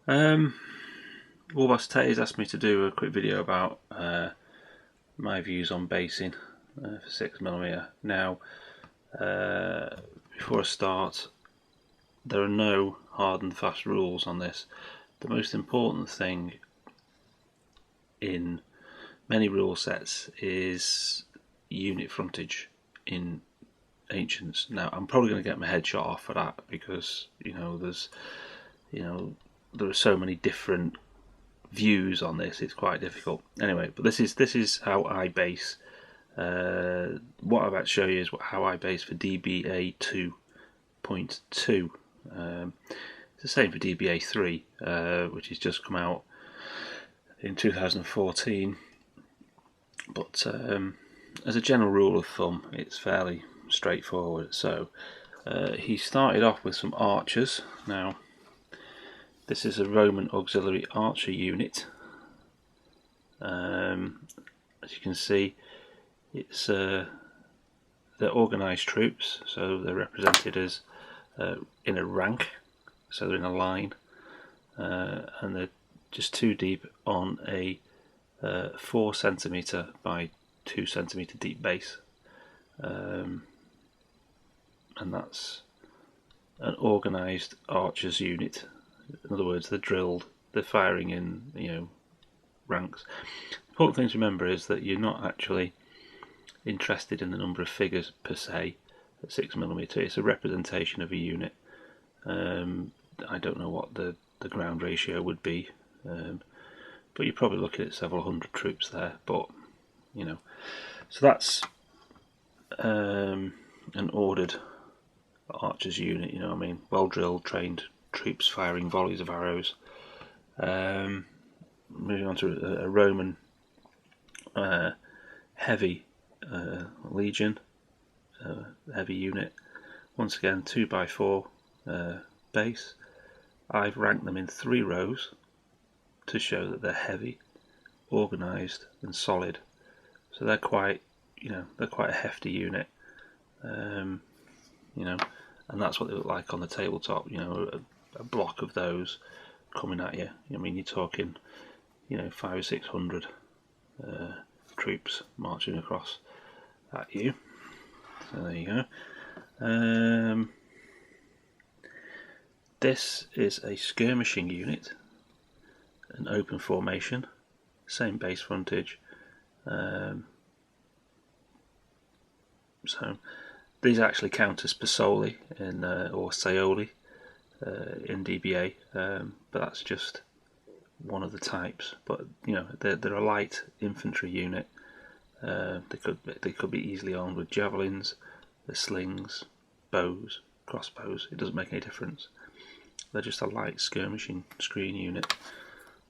Um, Warboss Tatty's asked me to do a quick video about my views on basing for 6mm. Now, before I start, there are no hard and fast rules on this. The most important thing in many rule sets is unit frontage in ancients. Now, I'm probably going to get my head shot off for that because there are so many different views on this. It's quite difficult. Anyway, but this is how I base. What I'm about to show you is how I base for DBA 2.2. It's the same for DBA 3, which has just come out in 2014. But as a general rule of thumb, it's fairly straightforward. So he started off with some archers. Now, this is a Roman auxiliary archer unit. As you can see, it's they're organised troops, so they're represented as in a rank, so they're in a line, and they're just 2 deep on a 4cm by 2cm deep base, and that's an organised archers unit. In other words, they're drilled, they're firing in ranks. Important thing to remember is that you're not actually interested in the number of figures per se at 6mm. It's a representation of a unit. I don't know what the ground ratio would be, but you're probably looking at several hundred troops there. But so that's an ordered archers unit. Well drilled, trained troops firing volleys of arrows. Moving on to a Roman heavy legion, heavy unit. Once again, 2x4 base. I've ranked them in 3 rows to show that they're heavy, organised, and solid. So they're quite a hefty unit. And that's what they look like on the tabletop. A block of those coming at you. You're talking, 500 or 600 troops marching across at you. So there you go. This is a skirmishing unit, an open formation, same base frontage. So these actually count as Pasoli or Saioli in DBA, but that's just one of the types. But they're a light infantry unit. They could be easily armed with javelins, the slings, bows, crossbows. It doesn't make any difference. They're just a light skirmishing screen unit,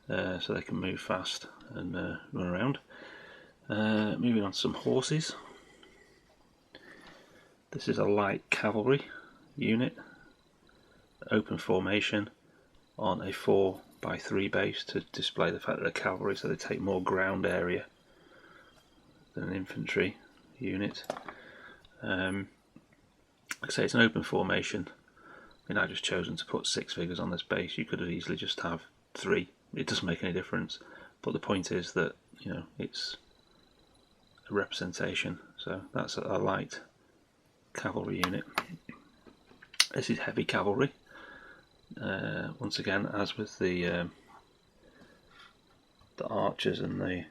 so they can move fast and run around. Moving on to some horses. This is a light cavalry unit, open formation on a 4x3 base to display the fact that they're cavalry, so they take more ground area than an infantry unit. Like I say, it's an open formation. I've just chosen to put 6 figures on this base. You could have easily just have 3. It doesn't make any difference. But the point is that it's a representation. So that's a light cavalry unit. This is heavy cavalry. Once again, as with the archers and the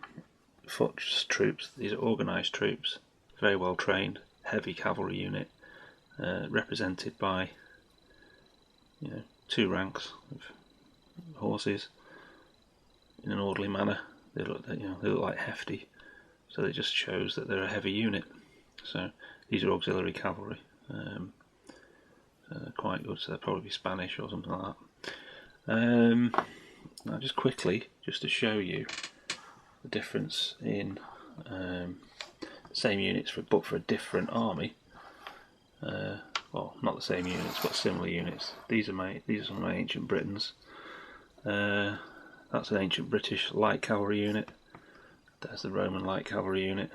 foot troops, these are organised troops, very well trained, heavy cavalry unit, represented by 2 ranks of horses in an orderly manner. They look like hefty, so it just shows that they're a heavy unit. So these are auxiliary cavalry, quite good. So they'll probably be Spanish or something like that. Now, just quickly, just to show you the difference in same units but for a different army. Well, not the same units, but similar units. These are some of my ancient Britons. That's an ancient British light cavalry unit. There's the Roman light cavalry unit.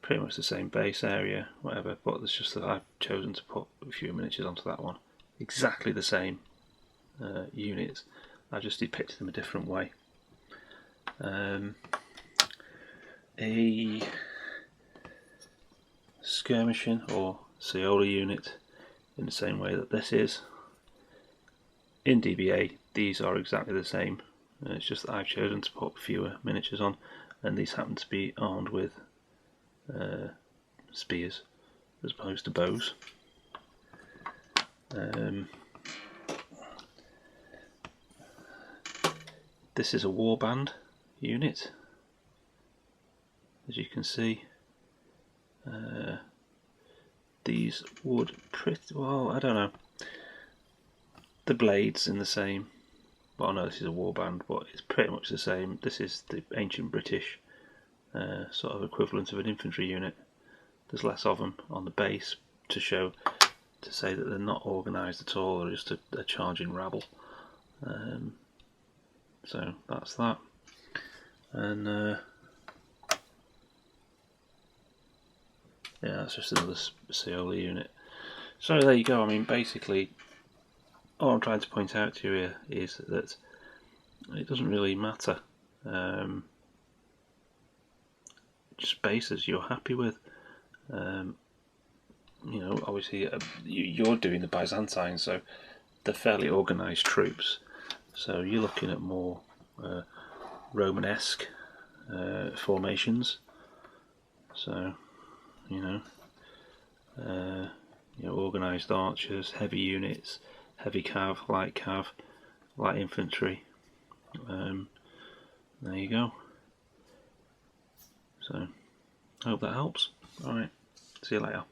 Pretty much the same base area, whatever, but it's just that I've chosen to put a few miniatures onto that one. Exactly the same units. I just depicted them a different way. A skirmishing or Ciola unit, in the same way that this is. In DBA, these are exactly the same. It's just that I've chosen to put fewer miniatures on, and these happen to be armed with spears as opposed to bows. This is a warband unit, as you can see. These would pretty well, I don't know. The blades in the same. Well, no, this is a warband, but it's pretty much the same. This is the ancient British sort of equivalent of an infantry unit. There's less of them on the base to say that they're not organised at all, or just a charging rabble. So that's that. And yeah, that's just another Ciola unit. So there you go. I mean, basically, all I'm trying to point out to you here is that it doesn't really matter. Just bases you're happy with. You know, obviously you're doing the Byzantine, so they're fairly organised troops. So you're looking at more Romanesque formations. So organised archers, heavy units, heavy cav, light infantry. There you go. So I hope that helps. Alright, see you later.